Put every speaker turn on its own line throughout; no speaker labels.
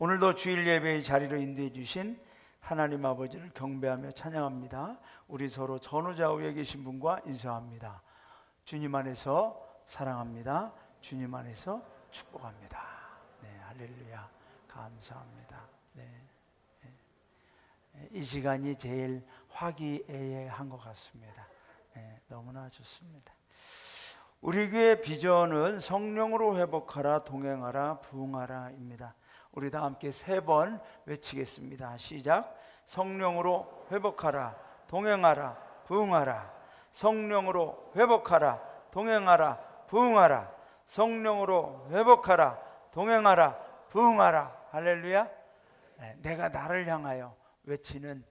오늘도 주일 예배의 자리로 인도해 주신 하나님 아버지를 경배하며 찬양합니다. 우리 서로 전후좌우에 계신 분과 인사합니다. 주님 안에서 사랑합니다. 주님 안에서 축복합니다. 네, 할렐루야. 감사합니다. 네. 이 시간이 제일 화기애애한 것 같습니다. 네, 너무나 좋습니다. 우리 교회 비전은 성령으로 회복하라, 동행하라, 부흥하라입니다. 우리 다 함께 3번 외치겠습니다. 시작. 성령으로 회복하라, 동행하라, 부흥하라. 성령으로 회복하라, 동행하라, 부흥하라. 성령으로 회복하라, 동행하라, 부흥하라. 할렐루야. 내가 나를 향하여 외치는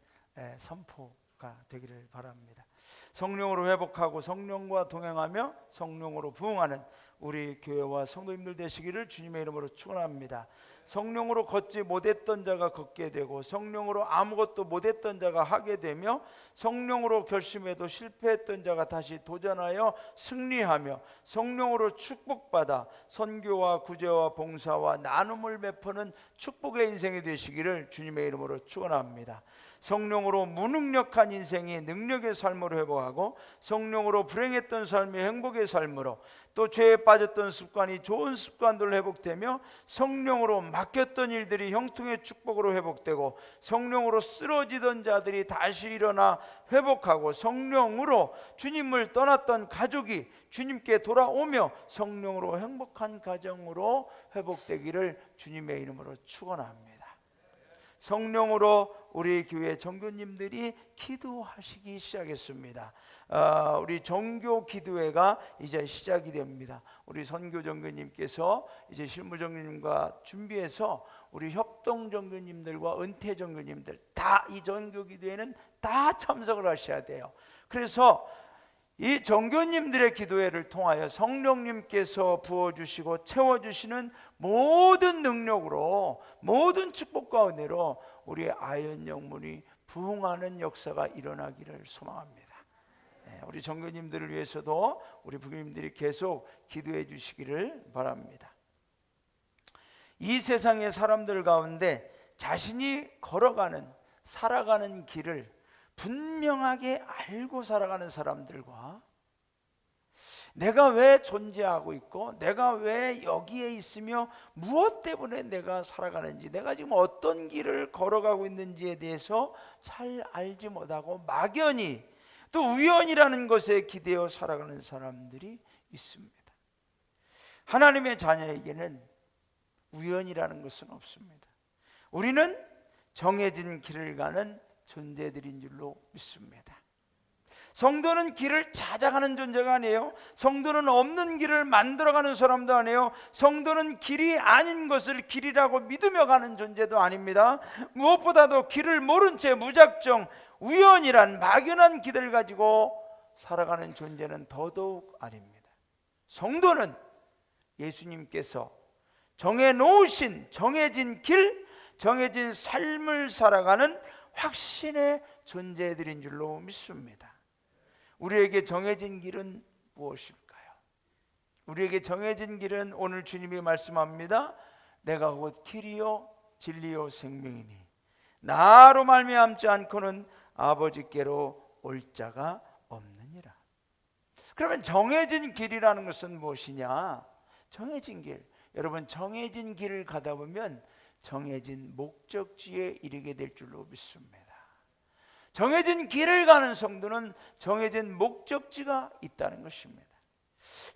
선포가 되기를 바랍니다. 성령으로 회복하고 성령과 동행하며 성령으로 부흥하는 우리 교회와 성도님들 되시기를 주님의 이름으로 축원합니다. 성령으로 걷지 못했던 자가 걷게 되고, 성령으로 아무것도 못했던 자가 하게 되며, 성령으로 결심해도 실패했던 자가 다시 도전하여 승리하며, 성령으로 축복받아 선교와 구제와 봉사와 나눔을 베푸는 축복의 인생이 되시기를 주님의 이름으로 축원합니다. 성령으로 무능력한 인생이 능력의 삶으로 회복하고, 성령으로 불행했던 삶이 행복의 삶으로, 또 죄에 빠졌던 습관이 좋은 습관들로 회복되며, 성령으로 막혔던 일들이 형통의 축복으로 회복되고, 성령으로 쓰러지던 자들이 다시 일어나 회복하고, 성령으로 주님을 떠났던 가족이 주님께 돌아오며 성령으로 행복한 가정으로 회복되기를 주님의 이름으로 축원합니다. 성령으로 우리 교회 정교님들이 기도하시기 시작했습니다. 우리 정교 기도회가 이제 시작이 됩니다. 우리 선교 정교님께서 이제 실무 정교님과 준비해서 우리 협동 정교님들과 은퇴 정교님들 다 이 정교 기도회는 다 참석을 하셔야 돼요. 그래서 이 정교님들의 기도회를 통하여 성령님께서 부어주시고 채워주시는 모든 능력으로, 모든 축복과 은혜로 우리 아연 영문이 부흥하는 역사가 일어나기를 소망합니다. 우리 정교님들을 위해서도 우리 부교님들이 계속 기도해 주시기를 바랍니다. 이 세상의 사람들 가운데 자신이 걸어가는, 살아가는 길을 분명하게 알고 살아가는 사람들과, 내가 왜 존재하고 있고 내가 왜 여기에 있으며 무엇 때문에 내가 살아가는지, 내가 지금 어떤 길을 걸어가고 있는지에 대해서 잘 알지 못하고 막연히 또 우연이라는 것에 기대어 살아가는 사람들이 있습니다. 하나님의 자녀에게는 우연이라는 것은 없습니다. 우리는 정해진 길을 가는 존재들인 줄로 믿습니다. 성도는 길을 찾아가는 존재가 아니에요. 성도는 없는 길을 만들어가는 사람도 아니에요. 성도는 길이 아닌 것을 길이라고 믿으며 가는 존재도 아닙니다. 무엇보다도 길을 모른 채 무작정 우연이란 막연한 길을 가지고 살아가는 존재는 더더욱 아닙니다. 성도는 예수님께서 정해놓으신 정해진 길, 정해진 삶을 살아가는 확신의 존재들인 줄로 믿습니다. 우리에게 정해진 길은 무엇일까요? 우리에게 정해진 길은 오늘 주님이 말씀합니다. 내가 곧 길이요 진리요 생명이니 나로 말미암지 않고는 아버지께로 올 자가 없느니라. 그러면 정해진 길이라는 것은 무엇이냐? 정해진 길, 여러분, 정해진 길을 가다 보면 정해진 목적지에 이르게 될 줄로 믿습니다. 정해진 길을 가는 성도는 정해진 목적지가 있다는 것입니다.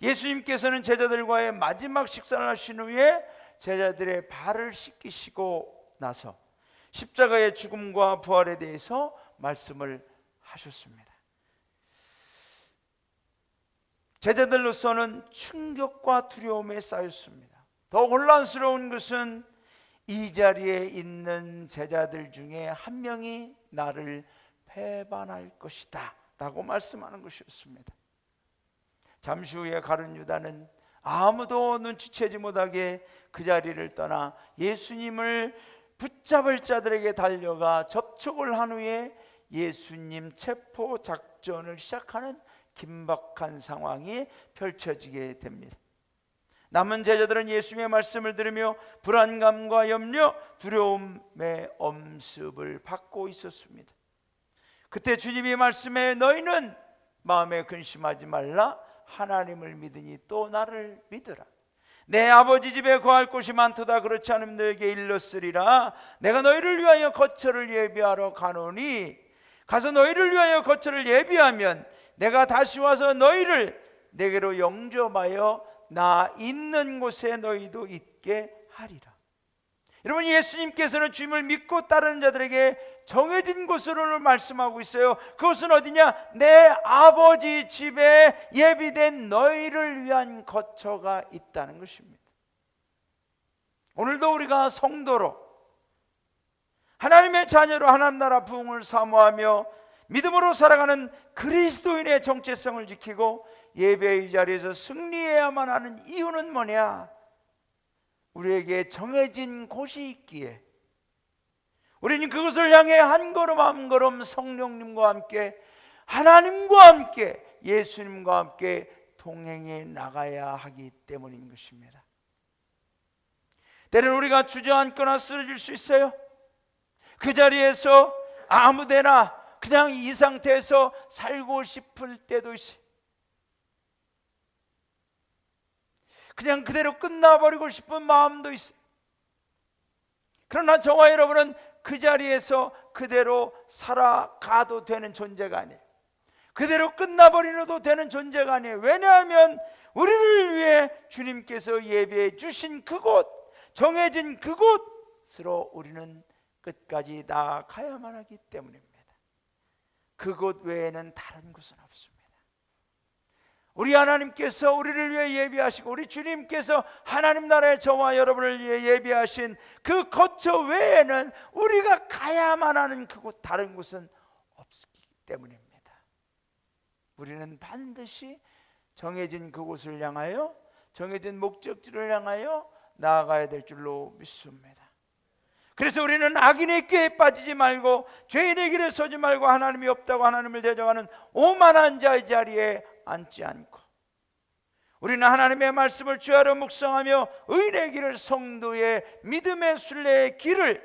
예수님께서는 제자들과의 마지막 식사를 하신 후에 제자들의 발을 씻기시고 나서 십자가의 죽음과 부활에 대해서 말씀을 하셨습니다. 제자들로서는 충격과 두려움에 쌓였습니다. 더 혼란스러운 것은 이 자리에 있는 제자들 중에 한 명이 나를 배반할 것이다 라고 말씀하는 것이었습니다. 잠시 후에 가룟 유다는 아무도 눈치채지 못하게 그 자리를 떠나 예수님을 붙잡을 자들에게 달려가 접촉을 한 후에 예수님 체포 작전을 시작하는 긴박한 상황이 펼쳐지게 됩니다. 남은 제자들은 예수님의 말씀을 들으며 불안감과 염려, 두려움의 엄습을 받고 있었습니다. 그때 주님이 말씀해 너희는 마음에 근심하지 말라. 하나님을 믿으니 또 나를 믿으라. 내 아버지 집에 거할 곳이 많도다. 그렇지 않으면 너에게 일렀으리라. 내가 너희를 위하여 거처를 예비하러 가노니 가서 너희를 위하여 거처를 예비하면 내가 다시 와서 너희를 내게로 영접하여 나 있는 곳에 너희도 있게 하리라. 여러분, 예수님께서는 주님을 믿고 따르는 자들에게 정해진 곳으로 말씀하고 있어요. 그것은 어디냐? 내 아버지 집에 예비된 너희를 위한 거처가 있다는 것입니다. 오늘도 우리가 성도로 하나님의 자녀로 하나님 나라 부흥을 사모하며 믿음으로 살아가는 그리스도인의 정체성을 지키고 예배의 자리에서 승리해야만 하는 이유는 뭐냐? 우리에게 정해진 곳이 있기에 우리는 그것을 향해 한 걸음 한 걸음 성령님과 함께, 하나님과 함께, 예수님과 함께 동행해 나가야 하기 때문인 것입니다. 때로는 우리가 주저앉거나 쓰러질 수 있어요. 그 자리에서 아무데나 그냥 이 상태에서 살고 싶을 때도 있어요. 그냥 그대로 끝나버리고 싶은 마음도 있어요. 그러나 저와 여러분은 그 자리에서 그대로 살아가도 되는 존재가 아니에요. 그대로 끝나버리려도 되는 존재가 아니에요. 왜냐하면 우리를 위해 주님께서 예배해 주신 그곳, 정해진 그곳으로 우리는 끝까지 나아가야만 하기 때문입니다. 그곳 외에는 다른 곳은 없습니다. 우리 하나님께서 우리를 위해 예비하시고 우리 주님께서 하나님 나라의 저와 여러분을 위해 예비하신 그 거처 외에는 우리가 가야만 하는 그곳, 다른 곳은 없기 때문입니다. 우리는 반드시 정해진 그곳을 향하여, 정해진 목적지를 향하여 나아가야 될 줄로 믿습니다. 그래서 우리는 악인의 꾀에 빠지지 말고 죄인의 길에 서지 말고 하나님이 없다고 하나님을 대적하는 오만한 자의 자리에 앉지 않고 우리는 하나님의 말씀을 주야로 묵상하며 의인의 길을, 성도의 믿음의 순례의 길을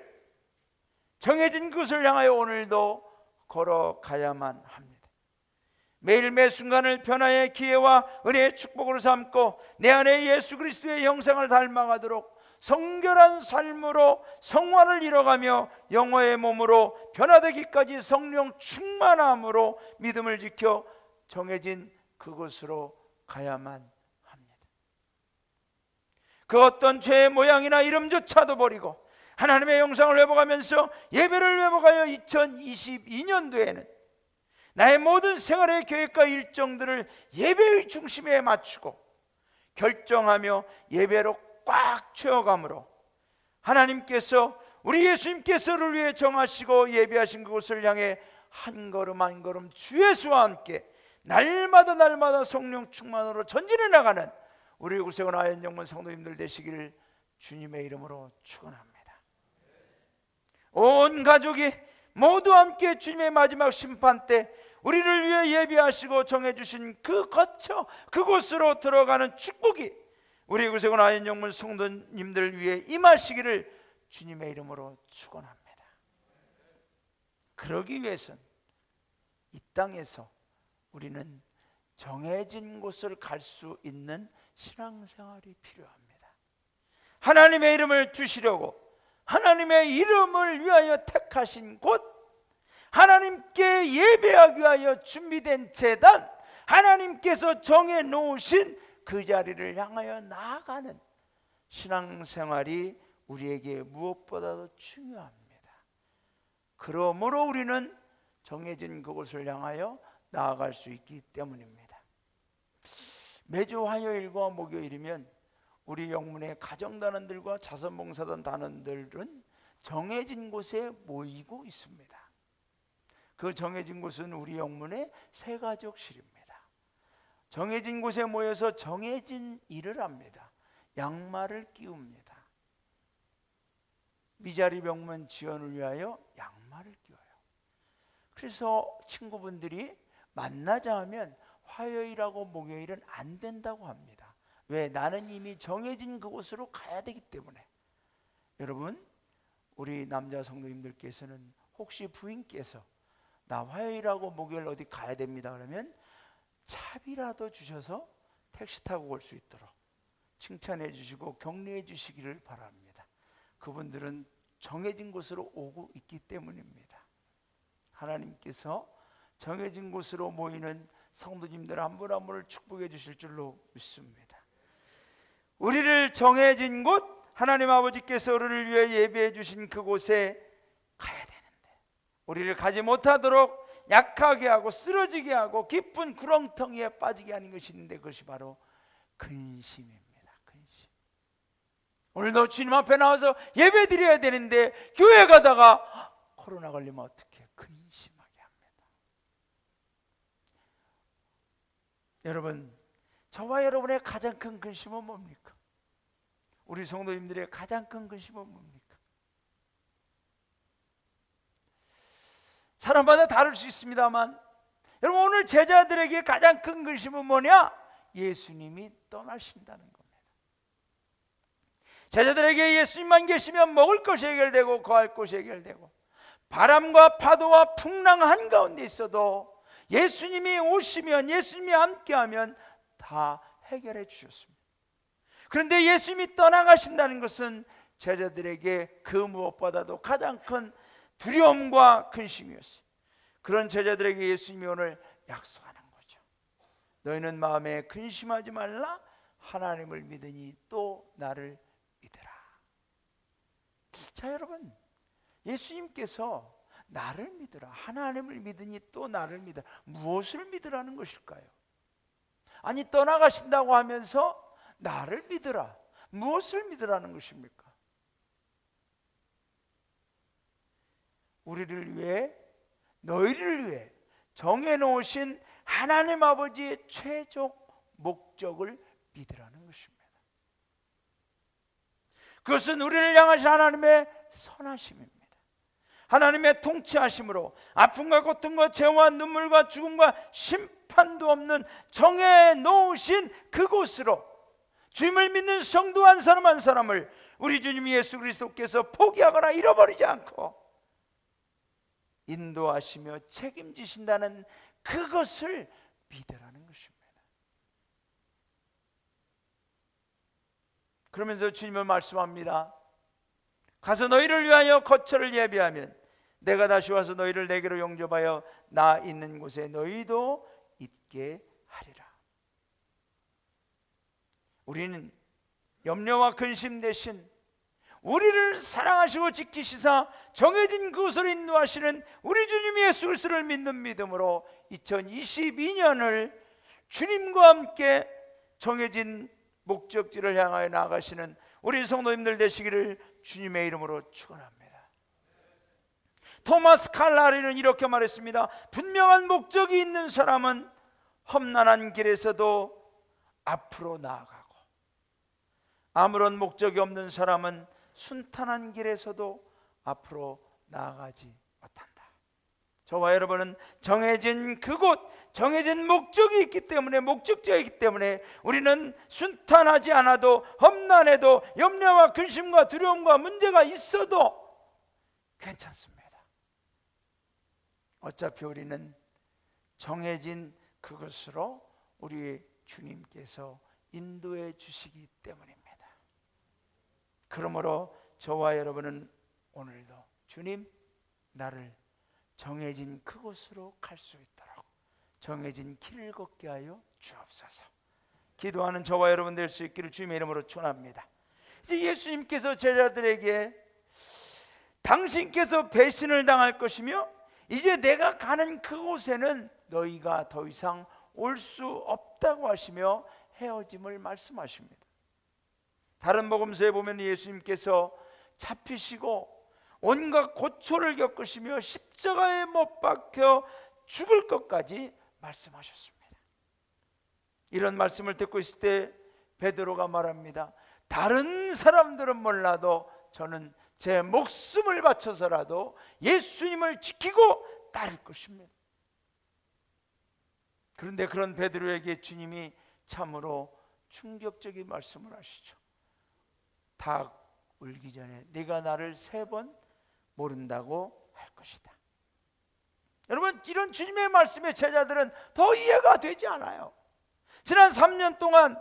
정해진 그것을 향하여 오늘도 걸어가야만 합니다. 매일 매 순간을 변화의 기회와 은혜의 축복으로 삼고 내 안에 예수 그리스도의 형상을 닮아가도록 성결한 삶으로 성화를 이뤄가며 영혼의 몸으로 변화되기까지 성령 충만함으로 믿음을 지켜 정해진 그곳으로 가야만 합니다. 그 어떤 죄의 모양이나 이름조차도 버리고 하나님의 영상을 회복하면서 예배를 회복하여 2022년도에는 나의 모든 생활의 계획과 일정들을 예배의 중심에 맞추고 결정하며 예배로 꽉 채워감으로 하나님께서 우리 예수님께서를 위해 정하시고 예비하신 그곳을 향해 한 걸음 한 걸음 주 예수와 함께 날마다 성령 충만으로 전진해 나가는 우리 구세군 아현영문 성도님들 되시기를 주님의 이름으로 축원합니다. 온 가족이 모두 함께 주님의 마지막 심판 때 우리를 위해 예비하시고 정해주신 그 거처, 그곳으로 들어가는 축복이 우리 구세군 아현영문 성도님들 위해 임하시기를 주님의 이름으로 축원합니다. 그러기 위해서는 이 땅에서 우리는 정해진 곳을 갈 수 있는 신앙생활이 필요합니다. 하나님의 이름을 두시려고 하나님의 이름을 위하여 택하신 곳, 하나님께 예배하기 위하여 준비된 제단, 하나님께서 정해놓으신 그 자리를 향하여 나아가는 신앙생활이 우리에게 무엇보다도 중요합니다. 그러므로 우리는 정해진 그곳을 향하여 나아갈 수 있기 때문입니다. 매주 화요일과 목요일이면 우리 영문의 가정단원들과 자선봉사단 단원들은 정해진 곳에 모이고 있습니다. 그 정해진 곳은 우리 영문의 새가족실입니다. 정해진 곳에 모여서 정해진 일을 합니다. 양말을 끼웁니다. 미자리 병문 지원을 위하여 양말을 끼워요. 그래서 친구분들이 만나자 하면 화요일하고 목요일은 안 된다고 합니다. 왜? 나는 이미 정해진 그곳으로 가야 되기 때문에. 여러분, 우리 남자 성도님들께서는 혹시 부인께서 나 화요일하고 목요일 어디 가야 됩니다 그러면 차비라도 주셔서 택시 타고 올 수 있도록 칭찬해 주시고 격려해 주시기를 바랍니다. 그분들은 정해진 곳으로 오고 있기 때문입니다. 하나님께서 정해진 곳으로 모이는 성도님들 한 분 한 분을 축복해 주실 줄로 믿습니다. 우리를 정해진 곳, 하나님 아버지께서 우리를 위해 예비해 주신 그곳에 가야 되는데 우리를 가지 못하도록 약하게 하고 쓰러지게 하고 깊은 구렁텅이에 빠지게 하는 것이 있는데 그것이 바로 근심입니다. 근심. 오늘도 주님 앞에 나와서 예배 드려야 되는데 교회 가다가 코로나 걸리면 어떻게 근심하게 합니다. 여러분, 저와 여러분의 가장 큰 근심은 뭡니까? 우리 성도님들의 가장 큰 근심은 뭡니까? 사람마다 다를 수 있습니다만 여러분, 오늘 제자들에게 가장 큰 근심은 뭐냐? 예수님이 떠나신다는 겁니다. 제자들에게 예수님만 계시면 먹을 것이 해결되고 거할 곳이 해결되고 바람과 파도와 풍랑 한가운데 있어도 예수님이 오시면, 예수님이 함께하면 다 해결해 주셨습니다. 그런데 예수님이 떠나가신다는 것은 제자들에게 그 무엇보다도 가장 큰 두려움과 근심이었어요. 그런 제자들에게 예수님이 오늘 약속하는 거죠. 너희는 마음에 근심하지 말라. 하나님을 믿으니 또 나를 믿으라. 자, 여러분, 예수님께서 나를 믿으라, 하나님을 믿으니 또 나를 믿으라, 무엇을 믿으라는 것일까요? 아니, 떠나가신다고 하면서 나를 믿으라, 무엇을 믿으라는 것입니까? 우리를 위해, 너희를 위해 정해놓으신 하나님 아버지의 최종 목적을 믿으라는 것입니다. 그것은 우리를 향하신 하나님의 선하심입니다. 하나님의 통치하심으로 아픔과 고통과 재와 눈물과 죽음과 심판도 없는 정해놓으신 그곳으로 주님을 믿는 성도 한 사람 한 사람을 우리 주님 예수 그리스도께서 포기하거나 잃어버리지 않고 인도하시며 책임지신다는 그것을 믿으라는 것입니다. 그러면서 주님은 말씀합니다. 가서 너희를 위하여 거처를 예비하면 내가 다시 와서 너희를 내게로 영접하여 나 있는 곳에 너희도 있게 하리라. 우리는 염려와 근심 대신 우리를 사랑하시고 지키시사 정해진 그곳으로 인도하시는 우리 주님 예수 그리스도를 믿는 믿음으로 2022년을 주님과 함께 정해진 목적지를 향하여 나아가시는 우리 성도님들 되시기를 주님의 이름으로 축원합니다. 토마스 칼라리는 이렇게 말했습니다. 분명한 목적이 있는 사람은 험난한 길에서도 앞으로 나아가고 아무런 목적이 없는 사람은 순탄한 길에서도 앞으로 나아가지 못한다. 저와 여러분은 정해진 그곳, 정해진 목적이 있기 때문에, 목적지가 있기 때문에 우리는 순탄하지 않아도, 험난해도, 염려와 근심과 두려움과 문제가 있어도 괜찮습니다. 어차피 우리는 정해진 그것으로 우리 주님께서 인도해 주시기 때문입니다. 그러므로 저와 여러분은 오늘도 주님, 나를 정해진 그곳으로 갈 수 있도록 정해진 길을 걷게 하여 주옵소서. 기도하는 저와 여러분 될 수 있기를 주님의 이름으로 축원합니다. 이제 예수님께서 제자들에게 당신께서 배신을 당할 것이며 이제 내가 가는 그곳에는 너희가 더 이상 올 수 없다고 하시며 헤어짐을 말씀하십니다. 다른 복음서에 보면 예수님께서 잡히시고 온갖 고초를 겪으시며 십자가에 못 박혀 죽을 것까지 말씀하셨습니다. 이런 말씀을 듣고 있을 때 베드로가 말합니다. 다른 사람들은 몰라도 저는 제 목숨을 바쳐서라도 예수님을 지키고 따를 것입니다. 그런데 그런 베드로에게 주님이 참으로 충격적인 말씀을 하시죠. 닭 울기 전에 네가 나를 3번 모른다고 할 것이다. 여러분, 이런 주님의 말씀에 제자들은 더 이해가 되지 않아요. 지난 3년 동안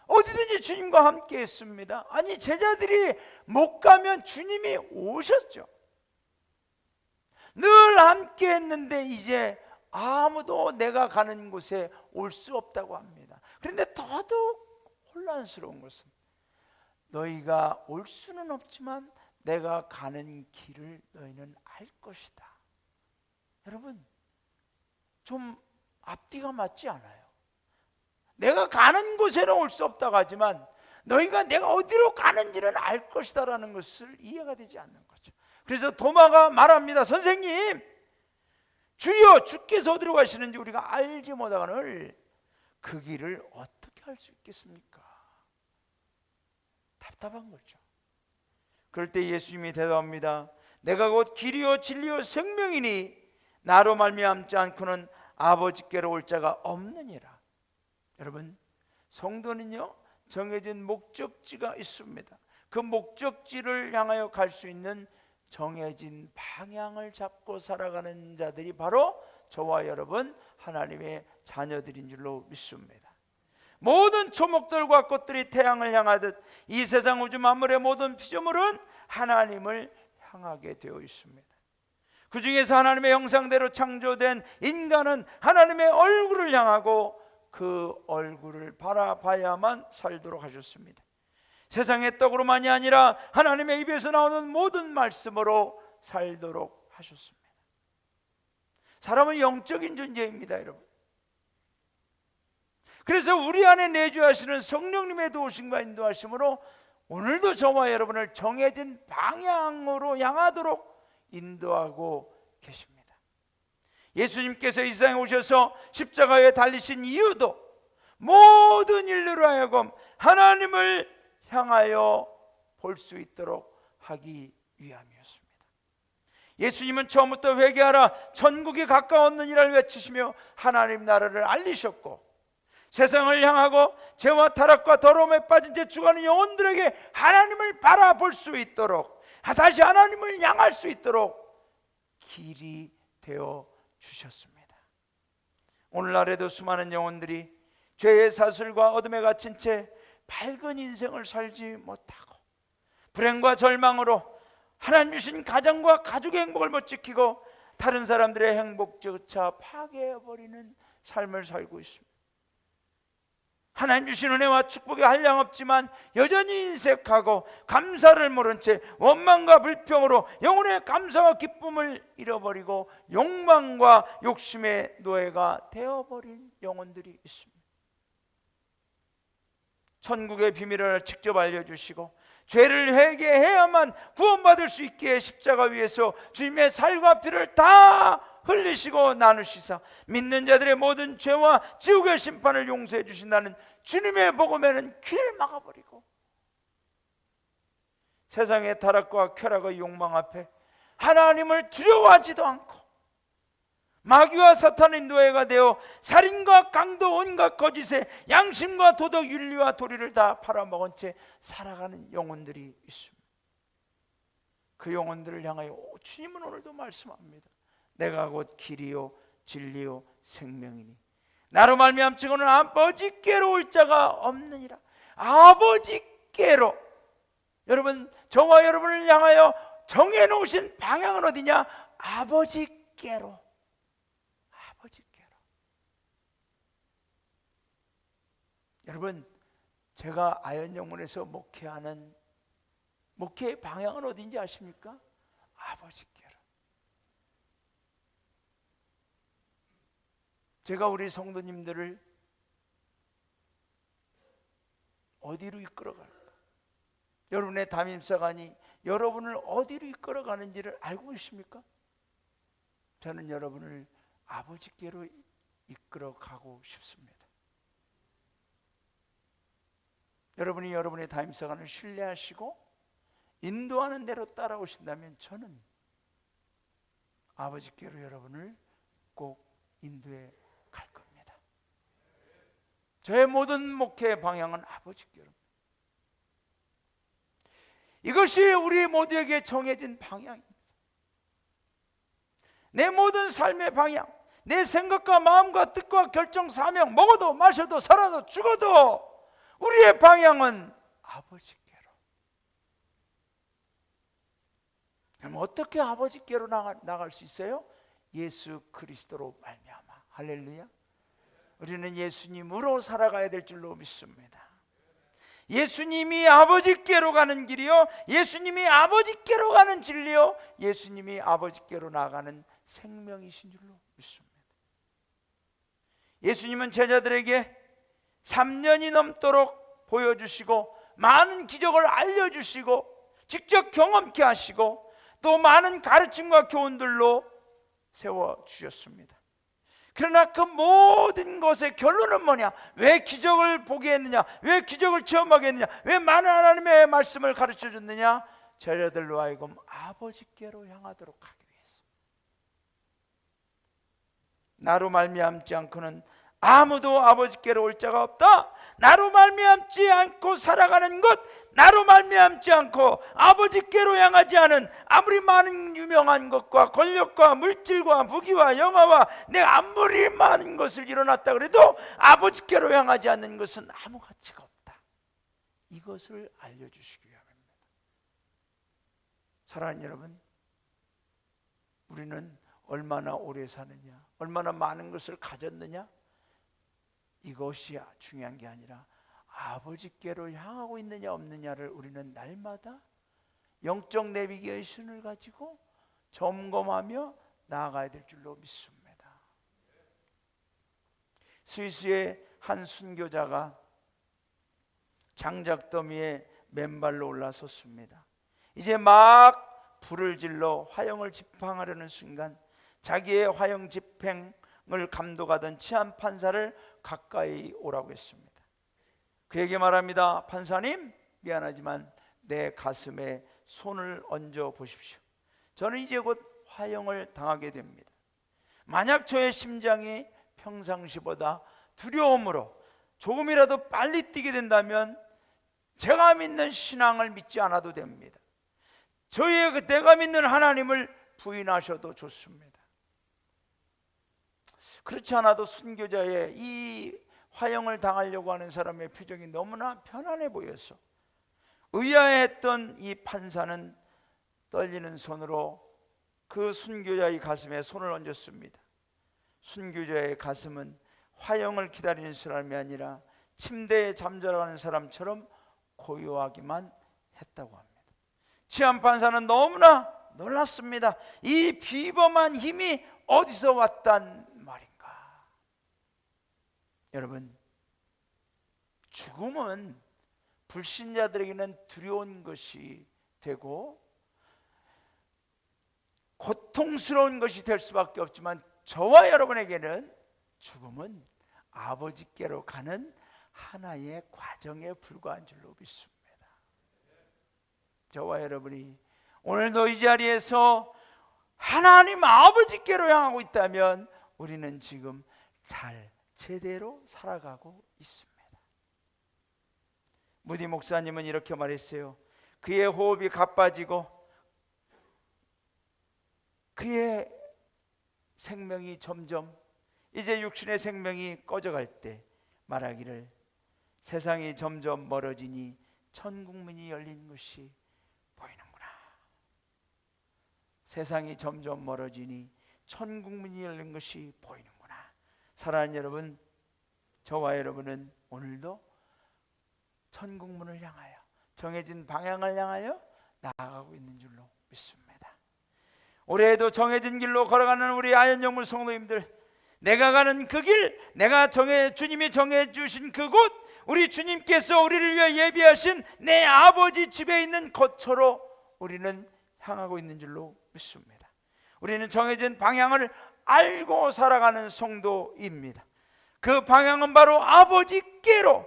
어디든지 주님과 함께 했습니다. 아니, 제자들이 못 가면 주님이 오셨죠. 늘 함께 했는데 이제 아무도 내가 가는 곳에 올 수 없다고 합니다. 그런데 더더욱 혼란스러운 것은 너희가 올 수는 없지만 내가 가는 길을 너희는 알 것이다. 여러분, 좀 앞뒤가 맞지 않아요. 내가 가는 곳에는 올 수 없다고 하지만 너희가 내가 어디로 가는지는 알 것이다 라는 것을 이해가 되지 않는 거죠. 그래서 도마가 말합니다. 선생님, 주여, 주께서 어디로 가시는지 우리가 알지 못하거늘 그 길을 어떻게 알 수 있겠습니까? 답답한 거죠. 그럴 때 예수님이 대답합니다. 내가 곧 길이요 진리요 생명이니 나로 말미암지 않고는 아버지께로 올 자가 없느니라. 여러분, 성도는요 정해진 목적지가 있습니다. 그 목적지를 향하여 갈 수 있는 정해진 방향을 잡고 살아가는 자들이 바로 저와 여러분 하나님의 자녀들인 줄로 믿습니다. 모든 초목들과 꽃들이 태양을 향하듯 이 세상 우주 만물의 모든 피조물은 하나님을 향하게 되어 있습니다. 그 중에서 하나님의 형상대로 창조된 인간은 하나님의 얼굴을 향하고 그 얼굴을 바라봐야만 살도록 하셨습니다. 세상의 떡으로만이 아니라 하나님의 입에서 나오는 모든 말씀으로 살도록 하셨습니다. 사람은 영적인 존재입니다, 여러분. 그래서 우리 안에 내주하시는 성령님의 도우심과 인도하심으로 오늘도 저와 여러분을 정해진 방향으로 향하도록 인도하고 계십니다. 예수님께서 이 세상에 오셔서 십자가에 달리신 이유도 모든 인류로 하여금 하나님을 향하여 볼 수 있도록 하기 위함이었습니다. 예수님은 처음부터 회개하라 천국이 가까웠느니라를 외치시며 하나님 나라를 알리셨고, 세상을 향하고 죄와 타락과 더러움에 빠진 채 죽어가는 영혼들에게 하나님을 바라볼 수 있도록, 다시 하나님을 향할 수 있도록 길이 되어 주셨습니다. 오늘날에도 수많은 영혼들이 죄의 사슬과 어둠에 갇힌 채 밝은 인생을 살지 못하고 불행과 절망으로 하나님 주신 가정과 가족의 행복을 못 지키고 다른 사람들의 행복조차 파괴해버리는 삶을 살고 있습니다. 하나님 주신 은혜와 축복이 한량없지만 여전히 인색하고 감사를 모른 채 원망과 불평으로 영혼의 감사와 기쁨을 잃어버리고 욕망과 욕심의 노예가 되어버린 영혼들이 있습니다. 천국의 비밀을 직접 알려주시고 죄를 회개해야만 구원받을 수 있기에 십자가 위에서 주님의 살과 피를 다 흘리시고 나누시사 믿는 자들의 모든 죄와 지옥의 심판을 용서해 주신다는 주님의 복음에는 귀를 막아버리고 세상의 타락과 쾌락의 욕망 앞에 하나님을 두려워하지도 않고 마귀와 사탄의 노예가 되어 살인과 강도 온갖 거짓에 양심과 도덕 윤리와 도리를 다 팔아먹은 채 살아가는 영혼들이 있습니다. 그 영혼들을 향하여 주님은 오늘도 말씀합니다. 내가 곧 길이요 진리요 생명이니 나로 말미암지고는 아버지께로 올 자가 없느니라. 아버지께로. 여러분, 저와 여러분을 향하여 정해놓으신 방향은 어디냐? 아버지께로. 아버지께로. 여러분, 제가 아현영문에서 목회하는 목회의 방향은 어딘지 아십니까? 아버지께로. 제가 우리 성도님들을 어디로 이끌어갈까? 여러분의 담임사관이 여러분을 어디로 이끌어가는지를 알고 계십니까? 저는 여러분을 아버지께로 이끌어가고 싶습니다. 여러분이 여러분의 담임사관을 신뢰하시고 인도하는 대로 따라오신다면 저는 아버지께로 여러분을 꼭 인도해 갈 겁니다. 저의 모든 목회의 방향은 아버지께로. 이것이 우리 모두에게 정해진 방향입니다. 내 모든 삶의 방향, 내 생각과 마음과 뜻과 결정, 사명, 먹어도 마셔도 살아도 죽어도 우리의 방향은 아버지께로. 그럼 어떻게 아버지께로 나갈 수 있어요? 예수 그리스도로 말미암아. 할렐루야. 우리는 예수님으로 살아가야 될 줄로 믿습니다. 예수님이 아버지께로 가는 길이요, 예수님이 아버지께로 가는 진리요, 예수님이 아버지께로 나가는 생명이신 줄로 믿습니다. 예수님은 제자들에게 3년이 넘도록 보여주시고 많은 기적을 알려주시고 직접 경험케 하시고 또 많은 가르침과 교훈들로 세워주셨습니다. 그러나 그 모든 것의 결론은 뭐냐? 왜 기적을 보게 했느냐? 왜 기적을 체험하게 했느냐? 왜 많은 하나님의 말씀을 가르쳐줬느냐? 제자들로 하여금 아버지께로 향하도록 하기 위해서. 나로 말미암지 않고는 아무도 아버지께로 올 자가 없다. 나로 말미암지 않고 살아가는 것, 나로 말미암지 않고 아버지께로 향하지 않은 아무리 많은 유명한 것과 권력과 물질과 무기와 영화와 내가 아무리 많은 것을 일어났다 그래도 아버지께로 향하지 않는 것은 아무 가치가 없다. 이것을 알려주시기 위함입니다. 사랑하는 여러분, 우리는 얼마나 오래 사느냐, 얼마나 많은 것을 가졌느냐, 이것이 중요한 게 아니라 아버지께로 향하고 있느냐 없느냐를 우리는 날마다 영적 내비게이션을 가지고 점검하며 나아가야 될 줄로 믿습니다. 스위스의 한 순교자가 장작더미에 맨발로 올라섰습니다. 이제 막 불을 질러 화형을 집행하려는 순간 자기의 화형 집행을 감독하던 치안 판사를 가까이 오라고 했습니다. 그에게 말합니다. 판사님, 미안하지만 내 가슴에 손을 얹어 보십시오. 저는 이제 곧 화형을 당하게 됩니다. 만약 저의 심장이 평상시보다 두려움으로 조금이라도 빨리 뛰게 된다면 제가 믿는 신앙을 믿지 않아도 됩니다. 내가 믿는 하나님을 부인하셔도 좋습니다. 그렇지 않아도 순교자의 이 화형을 당하려고 하는 사람의 표정이 너무나 편안해 보여서 의아해했던 이 판사는 떨리는 손으로 그 순교자의 가슴에 손을 얹었습니다. 순교자의 가슴은 화형을 기다리는 사람이 아니라 침대에 잠자는 사람처럼 고요하기만 했다고 합니다. 치안 판사는 너무나 놀랐습니다. 이 비범한 힘이 어디서 왔단 말인가? 여러분, 죽음은 불신자들에게는 두려운 것이 되고 고통스러운 것이 될 수밖에 없지만 저와 여러분에게는 죽음은 아버지께로 가는 하나의 과정에 불과한 줄로 믿습니다. 저와 여러분이 오늘도 이 자리에서 하나님 아버지께로 향하고 있다면 우리는 지금 제대로 살아가고 있습니다. 무디 목사님은 이렇게 말했어요. 그의 호흡이 가빠지고 그의 생명이 점점 이제 육신의 생명이 꺼져갈 때 말하기를 세상이 점점 멀어지니 천국문이 열린 것이 보이는구나. 세상이 점점 멀어지니 천국문이 열린 것이 보이는구나. 사랑하는 여러분, 저와 여러분은 오늘도 천국문을 향하여 정해진 방향을 향하여 나아가고 있는 줄로 믿습니다. 올해에도 정해진 길로 걸어가는 우리 아현영물 성도님들, 내가 가는 그 길, 주님이 정해 주신 그곳, 우리 주님께서 우리를 위해 예비하신 내 아버지 집에 있는 거처로 우리는 향하고 있는 줄로 믿습니다. 우리는 정해진 방향을 알고 살아가는 성도입니다. 그 방향은 바로 아버지께로,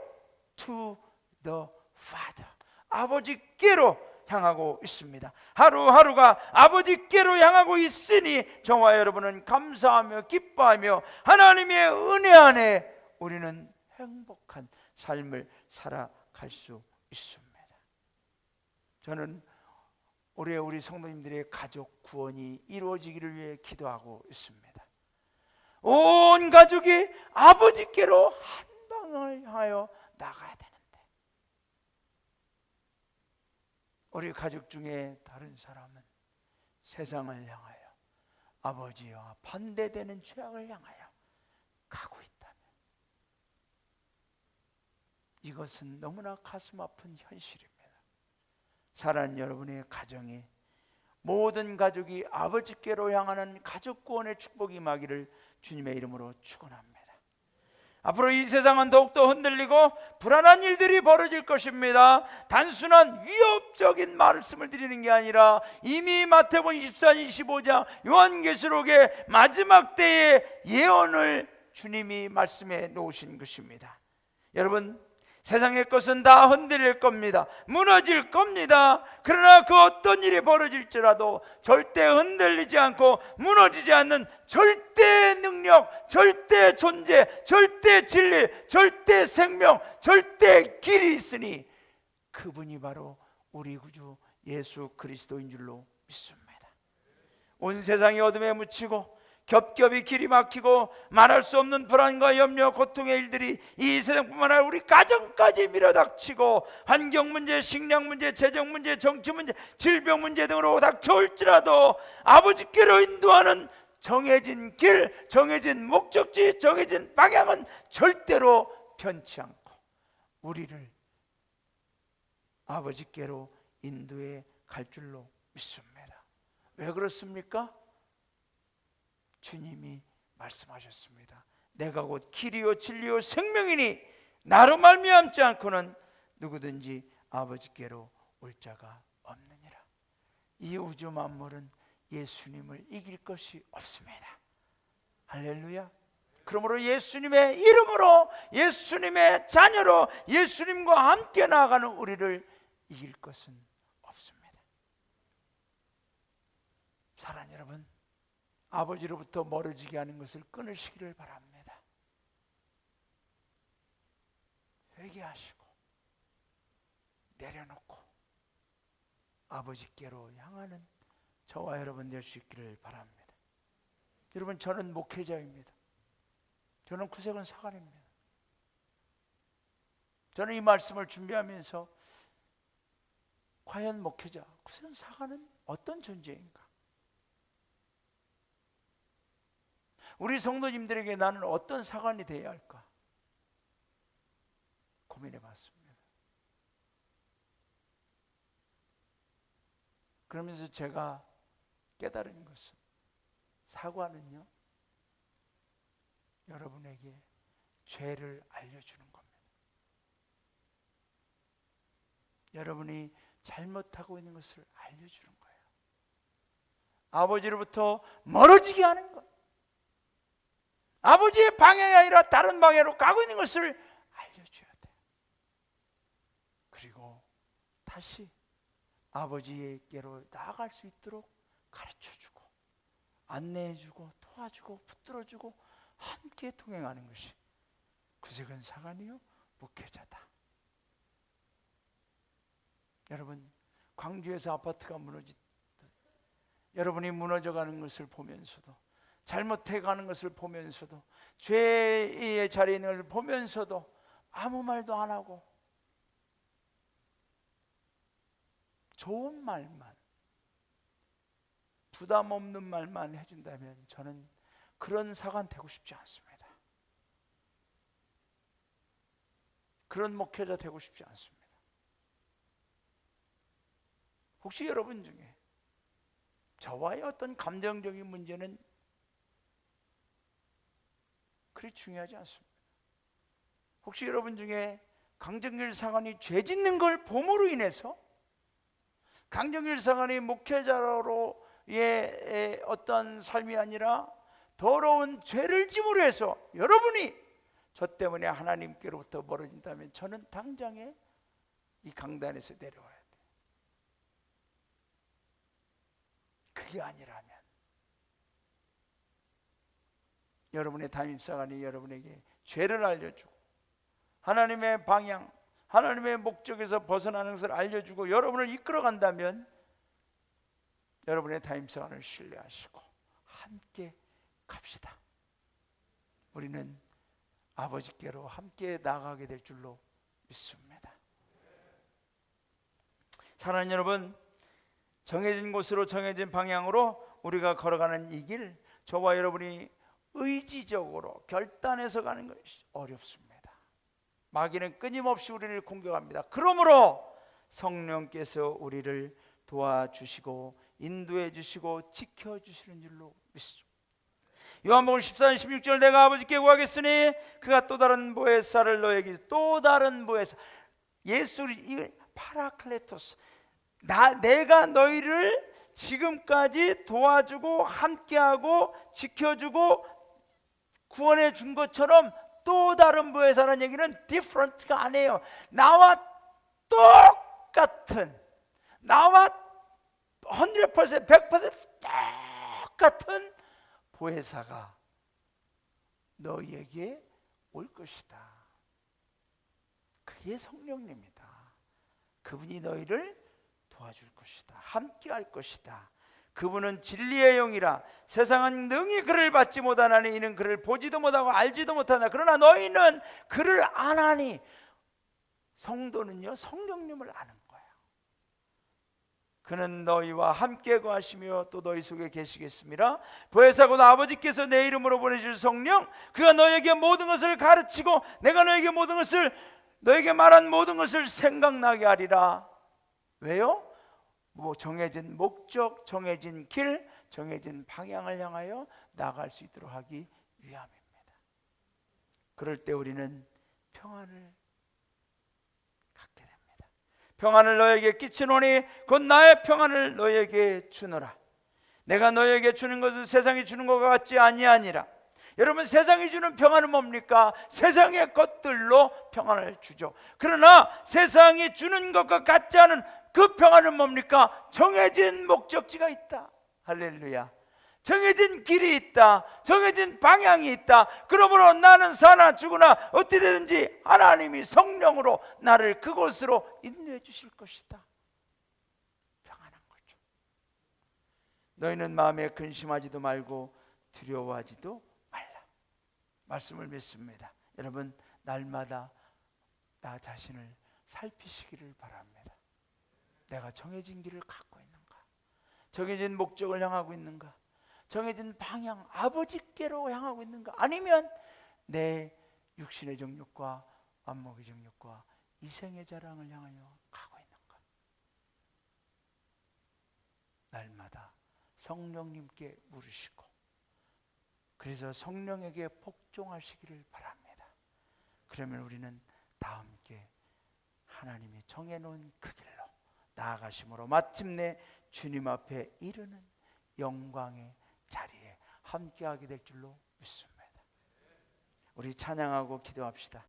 to the Father, 아버지께로 향하고 있습니다. 하루하루가 아버지께로 향하고 있으니 저와 여러분은 감사하며 기뻐하며 하나님의 은혜 안에 우리는 행복한 삶을 살아갈 수 있습니다. 저는 올해 우리 성도님들의 가족 구원이 이루어지기를 위해 기도하고 있습니다. 온 가족이 아버지께로 한 방을 향하여 나가야 되는데, 우리 가족 중에 다른 사람은 세상을 향하여 아버지와 반대되는 죄악을 향하여 가고 있다면, 이것은 너무나 가슴 아픈 현실입니다. 사랑하는 여러분의 가정에 모든 가족이 아버지께로 향하는 가족 구원의 축복이 임하기를 주님의 이름으로 축원합니다. 앞으로 이 세상은 더욱더 흔들리고 불안한 일들이 벌어질 것입니다. 단순한 위협적인 말씀을 드리는 게 아니라 이미 마태복음 24, 25장 요한계시록의 마지막 때의 예언을 주님이 말씀해 놓으신 것입니다. 여러분, 세상의 것은 다 흔들릴 겁니다. 무너질 겁니다. 그러나 그 어떤 일이 벌어질지라도 절대 흔들리지 않고 무너지지 않는 절대 능력, 절대 존재, 절대 진리, 절대 생명, 절대 길이 있으니 그분이 바로 우리 구주 예수 그리스도인 줄로 믿습니다. 온 세상이 어둠에 묻히고 겹겹이 길이 막히고 말할 수 없는 불안과 염려, 고통의 일들이 이 세상뿐만 아니라 우리 가정까지 밀어닥치고 환경 문제, 식량 문제, 재정 문제, 정치 문제, 질병 문제 등으로 닥쳐올지라도 아버지께로 인도하는 정해진 길, 정해진 목적지, 정해진 방향은 절대로 변치 않고 우리를 아버지께로 인도해 갈 줄로 믿습니다. 왜 그렇습니까? 주님이 말씀하셨습니다. 내가 곧 길이요 진리요 생명이니 나로 말미암지 않고는 누구든지 아버지께로 올 자가 없느니라. 이 우주 만물은 예수님을 이길 것이 없습니다. 할렐루야. 그러므로 예수님의 이름으로, 예수님의 자녀로 예수님과 함께 나아가는 우리를 이길 것은 없습니다. 사랑하는 여러분, 아버지로부터 멀어지게 하는 것을 끊으시기를 바랍니다. 회개하시고 내려놓고 아버지께로 향하는 저와 여러분 될 수 있기를 바랍니다. 여러분, 저는 목회자입니다. 저는 구세군 사관입니다. 저는 이 말씀을 준비하면서 과연 목회자, 구세군 사관은 어떤 존재인가? 우리 성도님들에게 나는 어떤 사관이 되어야 할까? 고민해 봤습니다. 그러면서 제가 깨달은 것은, 사관은요, 여러분에게 죄를 알려주는 겁니다. 여러분이 잘못하고 있는 것을 알려주는 거예요. 아버지로부터 멀어지게 하는 것, 아버지의 방향이 아니라 다른 방향으로 가고 있는 것을 알려줘야 돼요. 그리고 다시 아버지께로 나아갈 수 있도록 가르쳐주고 안내해주고 도와주고 붙들어주고 함께 동행하는 것이 구세군 사관이요 목회자다. 여러분, 광주에서 아파트가 무너지듯 여러분이 무너져가는 것을 보면서도, 잘못해가는 것을 보면서도, 죄의 자리에 있는 것을 보면서도 아무 말도 안 하고 좋은 말만, 부담 없는 말만 해준다면 저는 그런 사관 되고 싶지 않습니다. 그런 목회자 되고 싶지 않습니다. 혹시 여러분 중에 저와의 어떤 감정적인 문제는 그리 중요하지 않습니다. 혹시 여러분 중에 강정길 사관이 죄 짓는 걸 봄으로 인해서, 강정길 사관이 목회자로의 어떤 삶이 아니라 더러운 죄를 짐으로 해서 여러분이 저 때문에 하나님께로부터 멀어진다면 저는 당장에 이 강단에서 내려와야 돼요. 그게 아니라면 여러분의 담임사관이 여러분에게 죄를 알려주고 하나님의 방향, 하나님의 목적에서 벗어나는 것을 알려주고 여러분을 이끌어간다면 여러분의 타임스원을 신뢰하시고 함께 갑시다. 우리는 아버지께로 함께 나아가게 될 줄로 믿습니다. 사랑하는 여러분, 정해진 곳으로 정해진 방향으로 우리가 걸어가는 이 길, 저와 여러분이 의지적으로 결단해서 가는 것이 어렵습니다. 마귀는 끊임없이 우리를 공격합니다. 그러므로 성령께서 우리를 도와주시고 인도해 주시고 지켜주시는 줄로 믿습니다. 요한복음 14장 16절, 내가 아버지께 구하겠으니 그가 또 다른 보혜사를 너에게, 또 다른 보혜사, 예수, 이 파라클레토스, 내가 너희를 지금까지 도와주고 함께하고 지켜주고 구원해 준 것처럼 또 다른 보혜사라는 얘기는 different가 아니에요. 나와 똑같은, 나와 100%, 100% 똑같은 보혜사가 너희에게 올 것이다. 그게 성령님이다. 그분이 너희를 도와줄 것이다. 함께 할 것이다. 그분은 진리의 영이라 세상은 능히 그를 받지 못하나니 이는 그를 보지도 못하고 알지도 못하나 그러나 너희는 그를 아나니. 성도는요, 성령님을 아는 거예요. 그는 너희와 함께 거하시며 또 너희 속에 계시겠습니다. 보혜사곧 아버지께서 내 이름으로 보내실 성령, 그가 너에게 모든 것을 가르치고 내가 너에게 모든 것을, 너에게 말한 모든 것을 생각나게 하리라. 왜요? 정해진 목적, 정해진 길, 정해진 방향을 향하여 나아갈 수 있도록 하기 위함입니다. 그럴 때 우리는 평안을 갖게 됩니다. 평안을 너에게 끼치노니 곧 나의 평안을 너에게 주노라. 내가 너에게 주는 것은 세상이 주는 것과 같지 아니하니라. 여러분, 세상이 주는 평안은 뭡니까? 세상의 것들로 평안을 주죠. 그러나 세상이 주는 것과 같지 않은 그 평안은 뭡니까? 정해진 목적지가 있다. 할렐루야. 정해진 길이 있다. 정해진 방향이 있다. 그러므로 나는 사나 죽으나 어떻게 되든지 하나님이 성령으로 나를 그곳으로 인도해 주실 것이다. 평안한 거죠. 너희는 마음에 근심하지도 말고 두려워하지도 말라. 말씀을 믿습니다. 여러분, 날마다 나 자신을 살피시기를 바랍니다. 내가 정해진 길을 갖고 있는가? 정해진 목적을 향하고 있는가? 정해진 방향, 아버지께로 향하고 있는가? 아니면 내 육신의 정욕과 안목의 정욕과 이생의 자랑을 향하여 가고 있는가? 날마다 성령님께 물으시고, 그래서 성령에게 복종하시기를 바랍니다. 그러면 우리는 다 함께 하나님이 정해놓은 그 길로 나아가심으로 마침내 주님 앞에 이르는 영광의 자리에 함께하게 될 줄로 믿습니다. 우리 찬양하고 기도합시다.